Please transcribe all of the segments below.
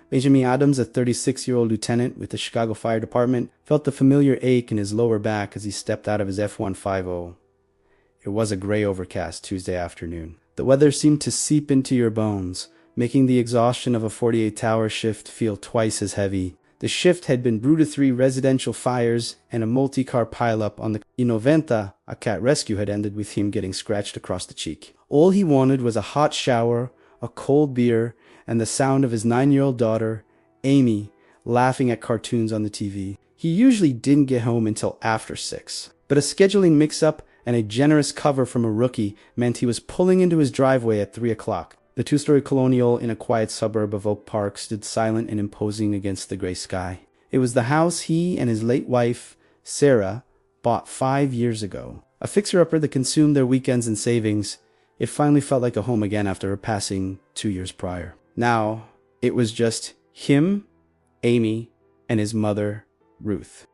Benjamin Adams, a 36-year-old lieutenant with the Chicago Fire Department, felt the familiar ache in his lower back as he stepped out of his F-150. It was a gray overcast Tuesday afternoon. The weather seemed to seep into your bones, making the exhaustion of a 48-hour shift feel twice as heavy. The shift had been brewed of 3 residential fires and a multi-car pileup on the I-90. A cat rescue had ended with him getting scratched across the cheek. All he wanted was a hot shower, a cold beer, and the sound of his 9-year-old daughter, Amy, laughing at cartoons on the TV. He usually didn't get home until after 6, but a scheduling mix-up and a generous cover from a rookie meant he was pulling into his driveway at 3 o'clock. The 2-story colonial in a quiet suburb of Oak Park stood silent and imposing against the gray sky. It was the house he and his late wife, Sarah, bought 5 years ago. A fixer-upper that consumed their weekends and savings, it finally felt like a home again after her passing 2 years prior. Now, it was just him, Amy, and his mother, Ruth.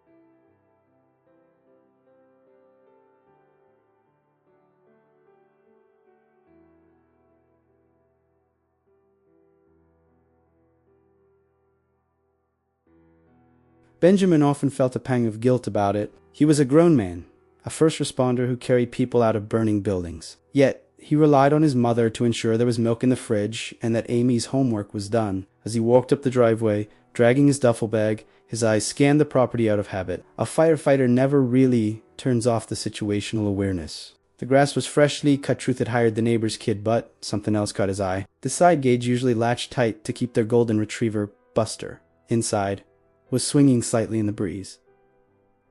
Benjamin often felt a pang of guilt about it. He was a grown man, a first responder who carried people out of burning buildings. Yet, he relied on his mother to ensure there was milk in the fridge and that Amy's homework was done. As he walked up the driveway, dragging his duffel bag, his eyes scanned the property out of habit. A firefighter never really turns off the situational awareness. The grass was freshly cut. Truth had hired the neighbor's kid, but something else caught his eye. The side gates usually latched tight to keep their golden retriever, Buster, inside, was swinging slightly in the breeze.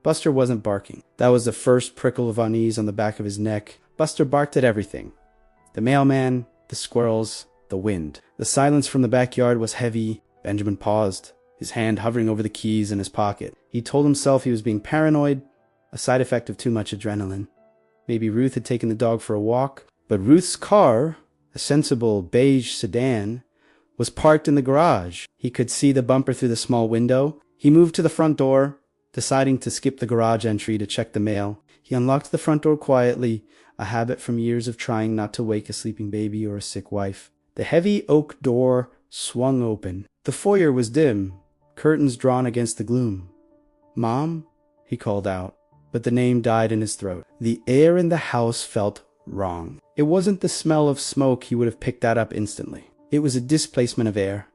Buster wasn't barking. That was the first prickle of unease on the back of his neck. Buster barked at everything. The mailman, the squirrels, the wind. The silence from the backyard was heavy. Benjamin paused, his hand hovering over the keys in his pocket. He told himself he was being paranoid, a side effect of too much adrenaline. Maybe Ruth had taken the dog for a walk, but Ruth's car, a sensible beige sedan, was parked in the garage. He could see the bumper through the small window. He moved to the front door, deciding to skip the garage entry to check the mail. He unlocked the front door quietly, a habit from years of trying not to wake a sleeping baby or a sick wife. The heavy oak door swung open. The foyer was dim, curtains drawn against the gloom. "Mom?" he called out, but the name died in his throat. The air in the house felt wrong. It wasn't the smell of smoke. He would have picked that up instantly. It was a displacement of air,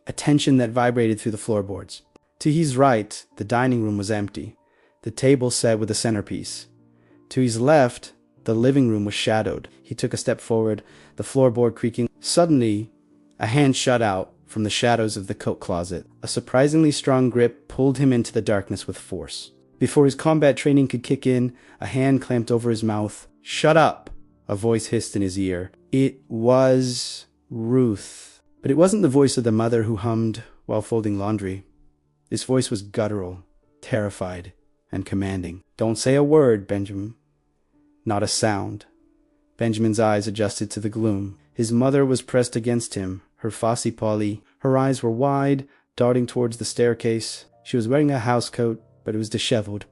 a tension that vibrated through the floorboards. To his right, the dining room was empty, the table set with a centerpiece. To his left, the living room was shadowed. He took a step forward, the floorboard creaking. Suddenly, a hand shot out from the shadows of the coat closet. A surprisingly strong grip pulled him into the darkness with force. Before his combat training could kick in, a hand clamped over his mouth. "Shut up!" a voice hissed in his ear. It was Ruth. But it wasn't the voice of the mother who hummed while folding laundry. This voice was guttural, terrified, and commanding. "Don't say a word, Benjamin." Not a sound. Benjamin's eyes adjusted to the gloom. His mother was pressed against him, her fussy Polly. Her eyes were wide, darting towards the staircase. She was wearing a housecoat, but it was disheveled,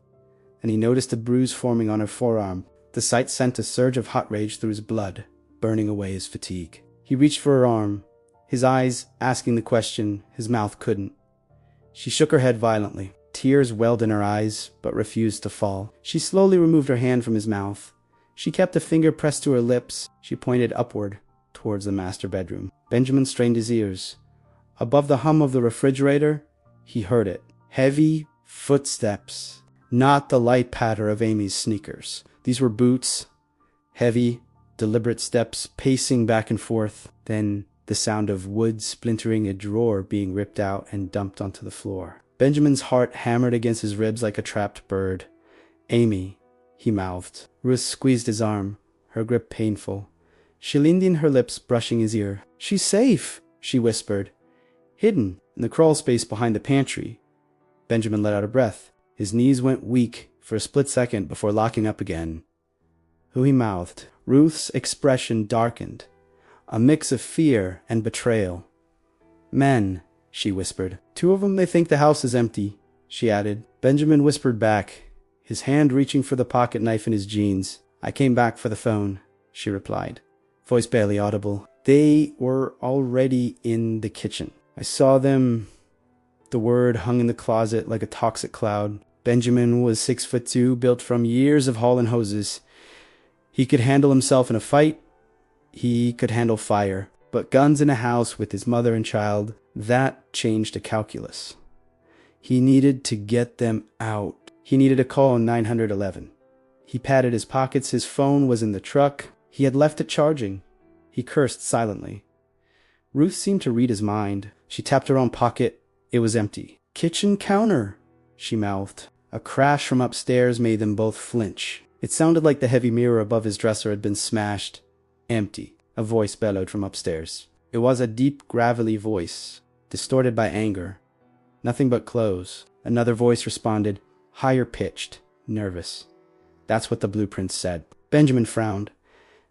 and he noticed a bruise forming on her forearm. The sight sent a surge of hot rage through his blood, burning away his fatigue. He reached for her arm, his eyes asking the question his mouth couldn't. She shook her head violently. Tears welled in her eyes, but refused to fall. She slowly removed her hand from his mouth. She kept a finger pressed to her lips. She pointed upward, towards the master bedroom. Benjamin strained his ears. Above the hum of the refrigerator, he heard it. Heavy footsteps. Not the light patter of Amy's sneakers. These were boots. Heavy, deliberate steps, pacing back and forth. Then the sound of wood splintering, a drawer being ripped out and dumped onto the floor. Benjamin's heart hammered against his ribs like a trapped bird. "Amy," he mouthed. Ruth squeezed his arm, her grip painful. She leaned in, her lips brushing his ear. "She's safe," she whispered. "Hidden in the crawl space behind the pantry." Benjamin let out a breath. His knees went weak for a split second before locking up again. "Who?" he mouthed. Ruth's expression darkened, a mix of fear and betrayal. "Men," she whispered. "Two of them, they think the house is empty," she added. Benjamin whispered back, his hand reaching for the pocket knife in his jeans. "I came back for the phone," she replied, voice barely audible. They were already in the kitchen. I saw them. The word hung in the closet like a toxic cloud. Benjamin was 6'2", built from years of hauling hoses. He could handle himself in a fight. He could handle fire. But guns in a house with his mother and child, that changed the calculus. He needed to get them out. He needed to call 911. He patted his pockets. His phone was in the truck. He had left it charging. He cursed silently. Ruth seemed to read his mind. She tapped her own pocket. It was empty. "Kitchen counter," she mouthed. A crash from upstairs made them both flinch. It sounded like the heavy mirror above his dresser had been smashed. "Empty," a voice bellowed from upstairs. It was a deep, gravelly voice, distorted by anger. "Nothing but clothes." Another voice responded, higher pitched, nervous. "That's what the blueprints said." Benjamin frowned.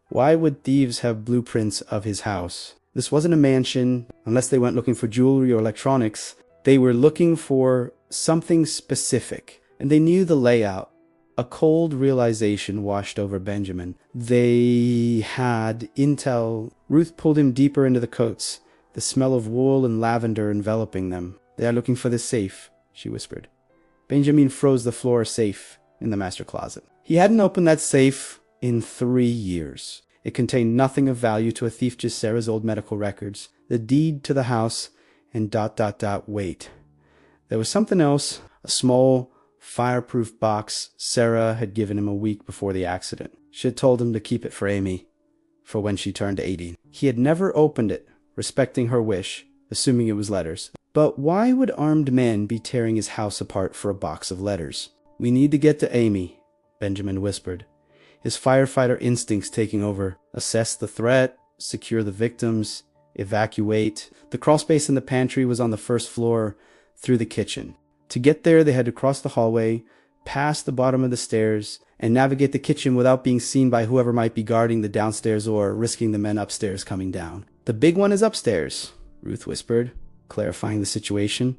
Why would thieves have blueprints of his house? This wasn't a mansion, unless they went looking for jewelry or electronics. They were looking for something specific, and they knew the layout. A cold realization washed over Benjamin. They had intel. Ruth pulled him deeper into the coats, the smell of wool and lavender enveloping them. "They are looking for the safe," she whispered. Benjamin froze the floor safe in the master closet. He hadn't opened that safe in 3 years. It contained nothing of value to a thief, just Sarah's old medical records, the deed to the house, and ... wait. There was something else, a small, fireproof box Sarah had given him a week before the accident. She had told him to keep it for Amy, for when she turned 18. He had never opened it, respecting her wish, assuming it was letters. But why would armed men be tearing his house apart for a box of letters? "We need to get to Amy," Benjamin whispered, his firefighter instincts taking over. Assess the threat, secure the victims, evacuate. The crawlspace in the pantry was on the first floor, through the kitchen. To get there, they had to cross the hallway, pass the bottom of the stairs, and navigate the kitchen without being seen by whoever might be guarding the downstairs or risking the men upstairs coming down. "The big one is upstairs," Ruth whispered, clarifying the situation.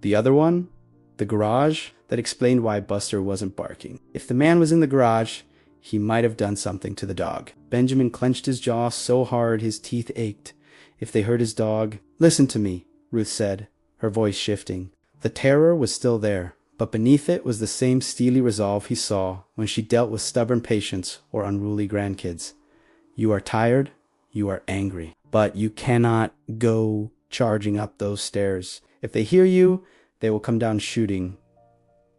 "The other one? The garage?" That explained why Buster wasn't barking. If the man was in the garage, he might have done something to the dog. Benjamin clenched his jaw so hard his teeth ached. If they hurt his dog... "Listen to me," Ruth said, her voice shifting. The terror was still there, but beneath it was the same steely resolve he saw when she dealt with stubborn patients or unruly grandkids. "You are tired, you are angry, but you cannot go charging up those stairs. If they hear you, they will come down shooting."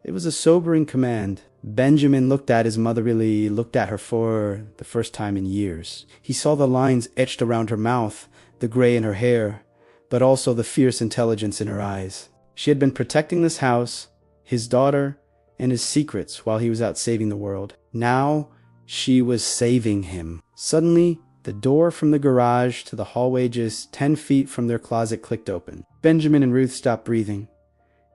It was a sobering command. Benjamin looked at his mother, really looked at her for the first time in years. He saw the lines etched around her mouth, the gray in her hair, but also the fierce intelligence in her eyes. She had been protecting this house, his daughter, and his secrets while he was out saving the world. Now she was saving him. Suddenly, the door from the garage to the hallway just 10 feet from their closet clicked open. Benjamin and Ruth stopped breathing.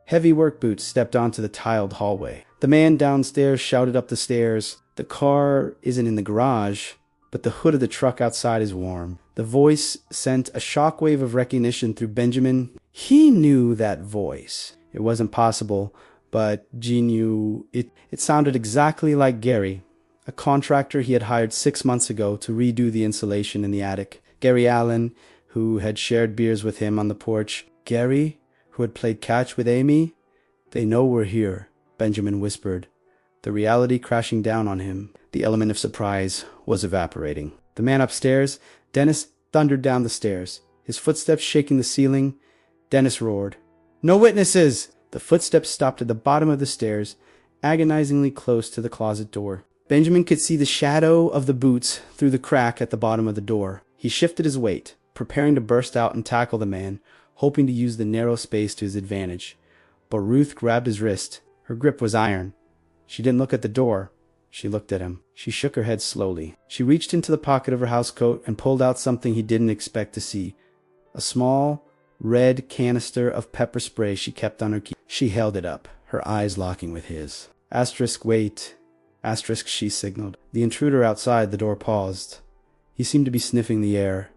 Heavy work boots stepped onto the tiled hallway. The man downstairs shouted up the stairs. "The car isn't in the garage, but the hood of the truck outside is warm." The voice sent a shockwave of recognition through Benjamin. He knew that voice. It wasn't possible, but G knew it. It sounded exactly like Gary, a contractor he had hired 6 months ago to redo the insulation in the attic. Gary Allen, who had shared beers with him on the porch. Gary, who had played catch with Amy. "They know we're here," Benjamin whispered, the reality crashing down on him. The element of surprise was evaporating. The man upstairs, Dennis, thundered down the stairs, his footsteps shaking the ceiling. Dennis roared, "No witnesses!" The footsteps stopped at the bottom of the stairs, agonizingly close to the closet door. Benjamin could see the shadow of the boots through the crack at the bottom of the door. He shifted his weight, preparing to burst out and tackle the man, hoping to use the narrow space to his advantage. But Ruth grabbed his wrist. Her grip was iron. She didn't look at the door. She looked at him. She shook her head slowly. She reached into the pocket of her housecoat and pulled out something he didn't expect to see. A small, red canister of pepper spray she kept on her key. She held it up, her eyes locking with his. "Wait. She signaled. The intruder outside the door paused. He seemed to be sniffing the air.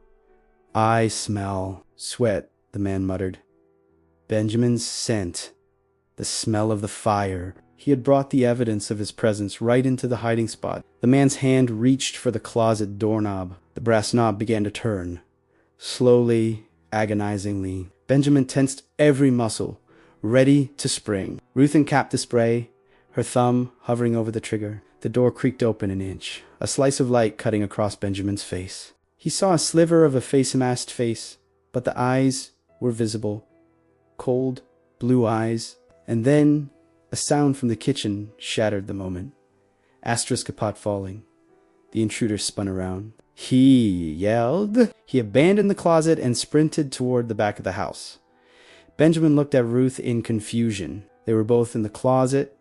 "I smell sweat," the man muttered. Benjamin's scent. The smell of the fire. He had brought the evidence of his presence right into the hiding spot. The man's hand reached for the closet doorknob. The brass knob began to turn. Slowly, agonizingly. Benjamin tensed every muscle, ready to spring. Ruth uncapped the spray, her thumb hovering over the trigger. The door creaked open an inch, a slice of light cutting across Benjamin's face. He saw a sliver of a face-masked face, but the eyes were visible. Cold, blue eyes. And then a sound from the kitchen shattered the moment. Asterisk pot falling. The intruder spun around. He yelled. He abandoned the closet and sprinted toward the back of the house. Benjamin looked at Ruth in confusion. They were both in the closet.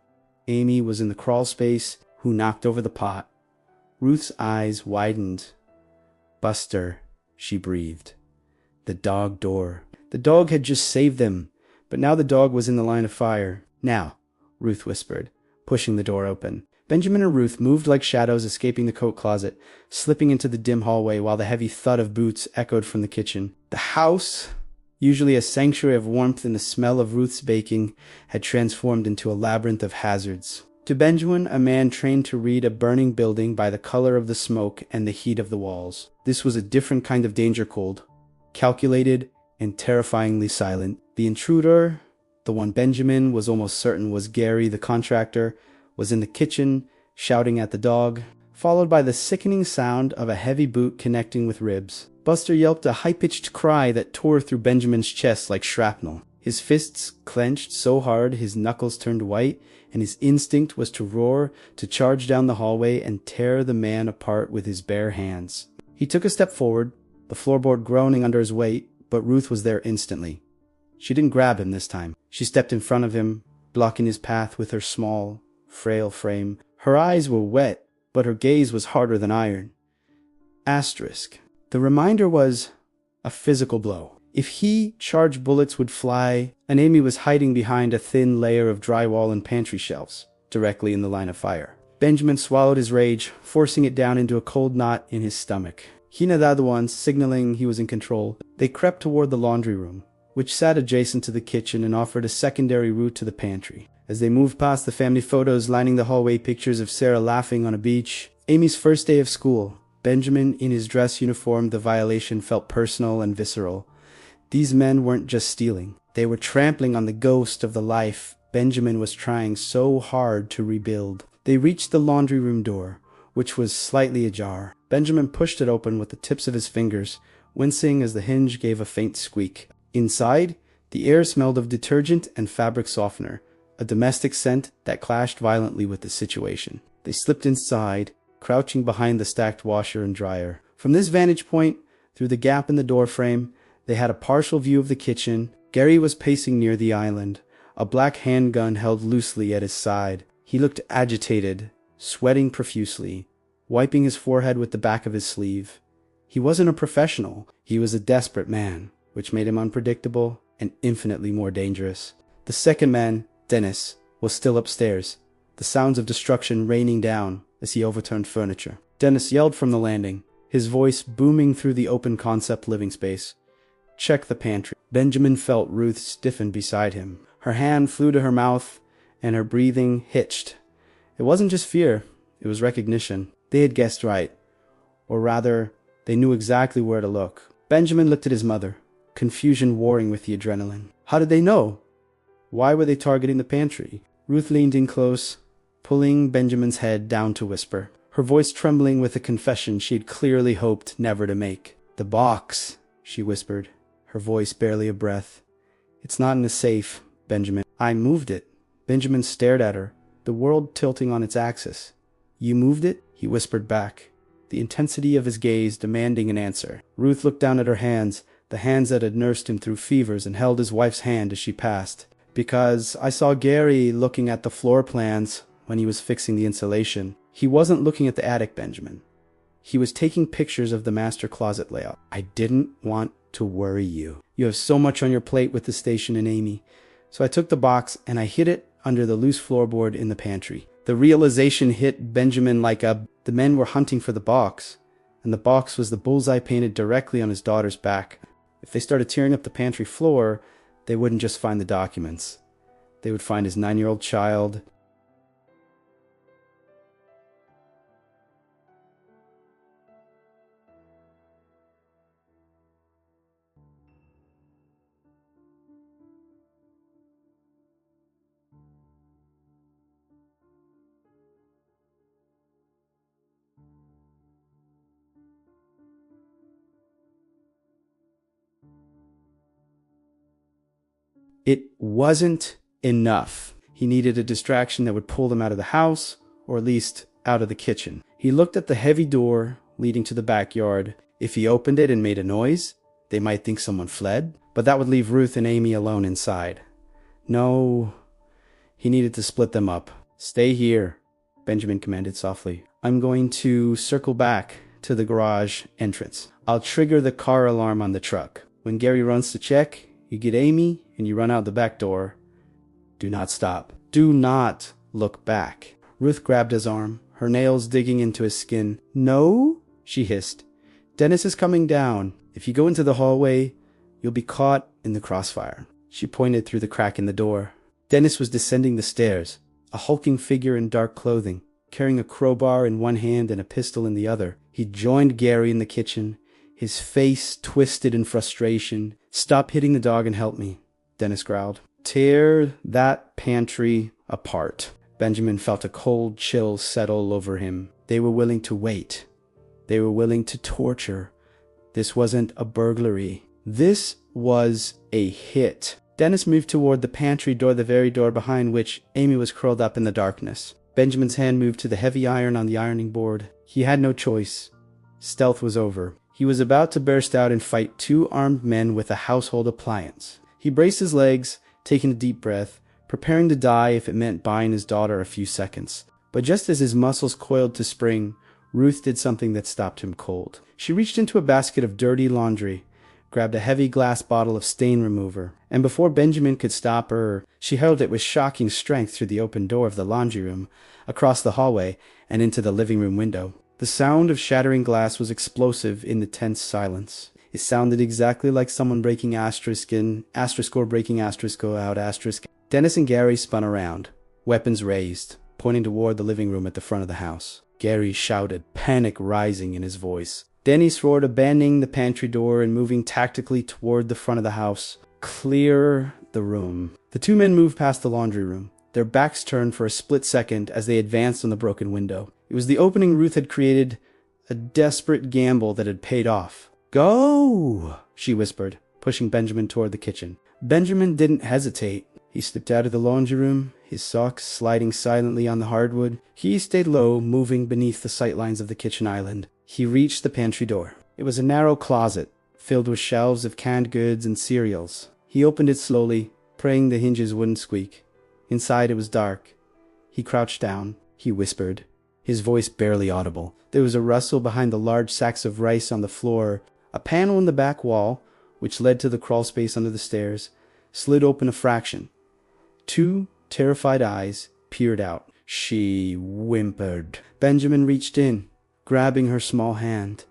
Amy was in the crawl space, who knocked over the pot. Ruth's eyes widened. Buster, she breathed. The dog door. The dog had just saved them, but now the dog was in the line of fire. Now, Ruth whispered, pushing the door open. Benjamin and Ruth moved like shadows escaping the coat closet, slipping into the dim hallway while the heavy thud of boots echoed from the kitchen. The house, usually a sanctuary of warmth and the smell of Ruth's baking, had transformed into a labyrinth of hazards. To Benjamin, a man trained to read a burning building by the color of the smoke and the heat of the walls. This was a different kind of danger cold, calculated and terrifyingly silent. The intruder, the one Benjamin was almost certain was Gary the contractor, was in the kitchen, shouting at the dog, followed by the sickening sound of a heavy boot connecting with ribs. Buster yelped a high-pitched cry that tore through Benjamin's chest like shrapnel. His fists clenched so hard his knuckles turned white, and his instinct was to roar, to charge down the hallway and tear the man apart with his bare hands. He took a step forward, the floorboard groaning under his weight, but Ruth was there instantly. She didn't grab him this time. She stepped in front of him, blocking his path with her small, frail frame. Her eyes were wet, but her gaze was harder than iron. Asterisk. The reminder was a physical blow. If he charged, bullets would fly, and Amy was hiding behind a thin layer of drywall and pantry shelves, directly in the line of fire. Benjamin swallowed his rage, forcing it down into a cold knot in his stomach. He and the other ones, signaling he was in control, they crept toward the laundry room, which sat adjacent to the kitchen and offered a secondary route to the pantry. As they moved past the family photos lining the hallway, pictures of Sarah laughing on a beach, Amy's first day of school, Benjamin in his dress uniform, the violation felt personal and visceral. These men weren't just stealing. They were trampling on the ghost of the life Benjamin was trying so hard to rebuild. They reached the laundry room door, which was slightly ajar. Benjamin pushed it open with the tips of his fingers, wincing as the hinge gave a faint squeak. Inside, the air smelled of detergent and fabric softener, a domestic scent that clashed violently with the situation. They slipped inside, crouching behind the stacked washer and dryer. From this vantage point, through the gap in the doorframe, they had a partial view of the kitchen. Gary was pacing near the island, a black handgun held loosely at his side. He looked agitated, sweating profusely, wiping his forehead with the back of his sleeve. He wasn't a professional. He was a desperate man, which made him unpredictable and infinitely more dangerous. The second man, Dennis, was still upstairs, the sounds of destruction raining down as he overturned furniture. Dennis yelled from the landing, his voice booming through the open concept living space. Check the pantry. Benjamin felt Ruth stiffen beside him. Her hand flew to her mouth, and her breathing hitched. It wasn't just fear, it was recognition. They had guessed right. Or rather, they knew exactly where to look. Benjamin looked at his mother, confusion warring with the adrenaline. How did they know? Why were they targeting the pantry? Ruth leaned in close, pulling Benjamin's head down to whisper, her voice trembling with a confession she had clearly hoped never to make. The box, she whispered, her voice barely a breath. It's not in the safe, Benjamin. I moved it. Benjamin stared at her, the world tilting on its axis. You moved it? He whispered back, the intensity of his gaze demanding an answer. Ruth looked down at her hands, the hands that had nursed him through fevers, and held his wife's hand as she passed. Because I saw Gary looking at the floor plans when he was fixing the insulation. He wasn't looking at the attic, Benjamin. He was taking pictures of the master closet layout. I didn't want to worry you. You have so much on your plate with the station and Amy. So I took the box and I hid it under the loose floorboard in the pantry. The realization hit Benjamin like the men were hunting for the box, and the box was the bullseye painted directly on his daughter's back. If they started tearing up the pantry floor, they wouldn't just find the documents. They would find his 9-year-old child. It wasn't enough. He needed a distraction that would pull him out of the house, or at least out of the kitchen. He looked at the heavy door leading to the backyard. If he opened it and made a noise, they might think someone fled, but that would leave Ruth and Amy alone inside. No, he needed to split them up. "Stay here," Benjamin commanded softly. "I'm going to circle back to the garage entrance. I'll trigger the car alarm on the truck. When Gary runs to check, you get Amy and you run out the back door. Do not stop. Do not look back." Ruth grabbed his arm, her nails digging into his skin. "No," she hissed. "Dennis is coming down. If you go into the hallway, you'll be caught in the crossfire." She pointed through the crack in the door. Dennis was descending the stairs, a hulking figure in dark clothing, carrying a crowbar in one hand and a pistol in the other. He joined Gary in the kitchen, his face twisted in frustration. "Stop hitting the dog and help me," Dennis growled. "Tear that pantry apart." Benjamin felt a cold chill settle over him. They were willing to wait. They were willing to torture. This wasn't a burglary. This was a hit. Dennis moved toward the pantry door, the very door behind which Amy was curled up in the darkness. Benjamin's hand moved to the heavy iron on the ironing board. He had no choice. Stealth was over. He was about to burst out and fight two armed men with a household appliance. He braced his legs, taking a deep breath, preparing to die if it meant buying his daughter a few seconds. But just as his muscles coiled to spring, Ruth did something that stopped him cold. She reached into a basket of dirty laundry, grabbed a heavy glass bottle of stain remover, and before Benjamin could stop her, she hurled it with shocking strength through the open door of the laundry room, across the hallway, and into the living room window. The sound of shattering glass was explosive in the tense silence. It sounded exactly like someone breaking asterisk in, asterisk or breaking asterisk out asterisk. Dennis and Gary spun around, weapons raised, pointing toward the living room at the front of the house. Gary shouted, panic rising in his voice. Dennis roared, abandoning the pantry door and moving tactically toward the front of the house. "Clear the room." The two men moved past the laundry room, their backs turned for a split second as they advanced on the broken window. It was the opening Ruth had created, a desperate gamble that had paid off. "Go!" she whispered, pushing Benjamin toward the kitchen. Benjamin didn't hesitate. He slipped out of the laundry room, his socks sliding silently on the hardwood. He stayed low, moving beneath the sightlines of the kitchen island. He reached the pantry door. It was a narrow closet, filled with shelves of canned goods and cereals. He opened it slowly, praying the hinges wouldn't squeak. Inside it was dark. He crouched down. He whispered, his voice barely audible. There was a rustle behind the large sacks of rice on the floor. A panel in the back wall, which led to the crawl space under the stairs, slid open a fraction. Two terrified eyes peered out. She whimpered. Benjamin reached in, grabbing her small hand.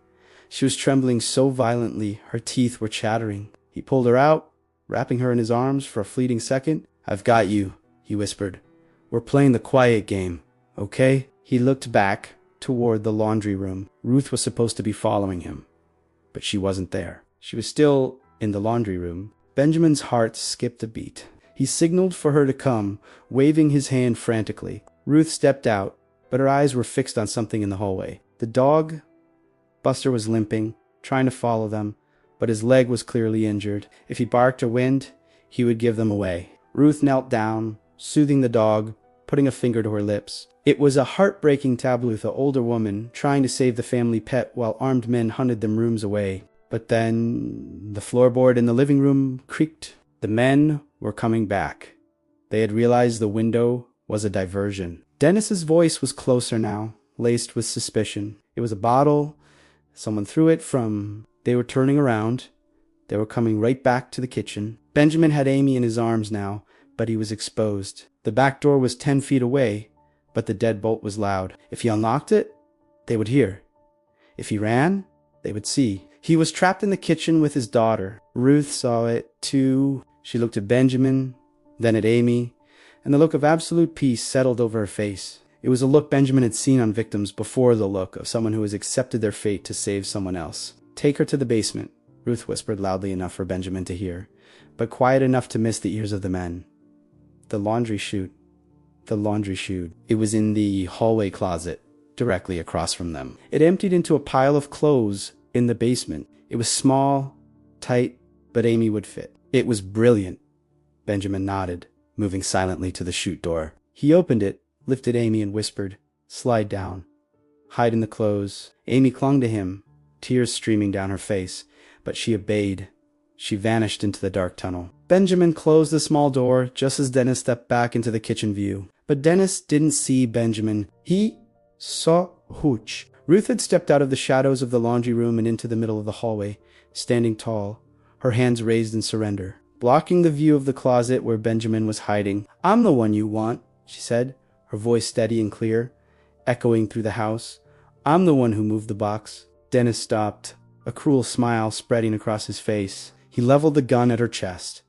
She was trembling so violently, her teeth were chattering. He pulled her out, wrapping her in his arms for a fleeting second. "I've got you," he whispered. "We're playing the quiet game, okay?" He looked back toward the laundry room. Ruth was supposed to be following him, but she wasn't there. She was still in the laundry room. Benjamin's heart skipped a beat. He signaled for her to come, waving his hand frantically. Ruth stepped out, but her eyes were fixed on something in the hallway. The dog, Buster, was limping, trying to follow them, but his leg was clearly injured. If he barked or whined, he would give them away. Ruth knelt down, soothing the dog, putting a finger to her lips. It was a heartbreaking tableau with an older woman trying to save the family pet while armed men hunted them rooms away. But then the floorboard in the living room creaked. The men were coming back. They had realized the window was a diversion. Dennis's voice was closer now, laced with suspicion. It was a bottle. Someone threw it from... They were turning around. They were coming right back to the kitchen. Benjamin had Amy in his arms now, but he was exposed. The back door was 10 feet away, but the deadbolt was loud. If he unlocked it, they would hear. If he ran, they would see. He was trapped in the kitchen with his daughter. Ruth saw it, too. She looked at Benjamin, then at Amy, and the look of absolute peace settled over her face. It was a look Benjamin had seen on victims before, the look of someone who has accepted their fate to save someone else. "Take her to the basement," Ruth whispered loudly enough for Benjamin to hear, but quiet enough to miss the ears of the men. The laundry chute. The laundry chute. It was in the hallway closet, directly across from them. It emptied into a pile of clothes in the basement. It was small, tight, but Amy would fit. It was brilliant. Benjamin nodded, moving silently to the chute door. He opened it, lifted Amy and whispered, "Slide down. Hide in the clothes." Amy clung to him, tears streaming down her face, but she obeyed. She vanished into the dark tunnel. Benjamin closed the small door just as Dennis stepped back into the kitchen view. But Dennis didn't see Benjamin. He saw Hooch. Ruth had stepped out of the shadows of the laundry room and into the middle of the hallway, standing tall, her hands raised in surrender, blocking the view of the closet where Benjamin was hiding. "I'm the one you want," she said, her voice steady and clear, echoing through the house. "I'm the one who moved the box." Dennis stopped, a cruel smile spreading across his face. He leveled the gun at her chest.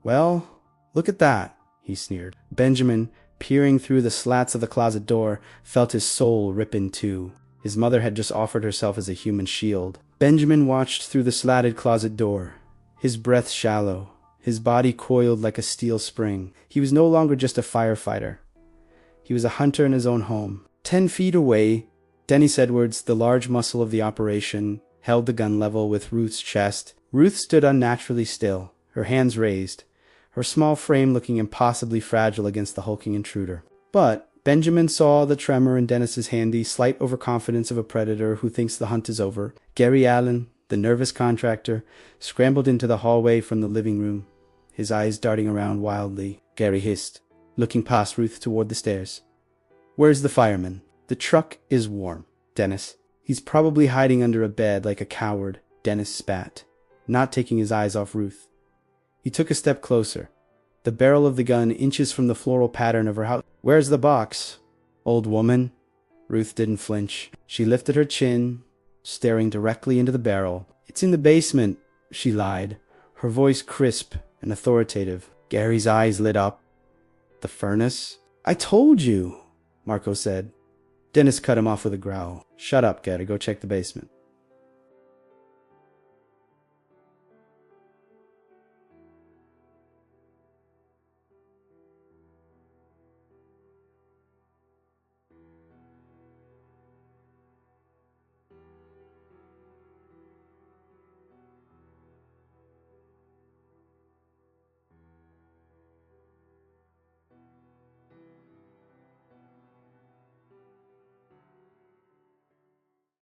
"Well, look at that," he sneered. Benjamin, peering through the slats of the closet door, felt his soul rip in two. His mother had just offered herself as a human shield. Benjamin watched through the slatted closet door, his breath shallow, his body coiled like a steel spring. He was no longer just a firefighter. He was a hunter in his own home. 10 feet away, Dennis Edwards, the large muscle of the operation, held the gun level with Ruth's chest. Ruth stood unnaturally still, her hands raised, her small frame looking impossibly fragile against the hulking intruder. But Benjamin saw the tremor in Dennis's handy, slight overconfidence of a predator who thinks the hunt is over. Gary Allen, the nervous contractor, scrambled into the hallway from the living room, his eyes darting around wildly. Gary hissed, looking past Ruth toward the stairs. "Where's the fireman?" "The truck is warm, Dennis. He's probably hiding under a bed like a coward," Dennis spat, not taking his eyes off Ruth. He took a step closer, the barrel of the gun inches from the floral pattern of her house. "Where's the box, old woman?" Ruth didn't flinch. She lifted her chin, staring directly into the barrel. "It's in the basement," she lied, her voice crisp and authoritative. Gary's eyes lit up. "The furnace?" "I told you," Marco said. Dennis cut him off with a growl. "Shut up, Gary. Go check the basement."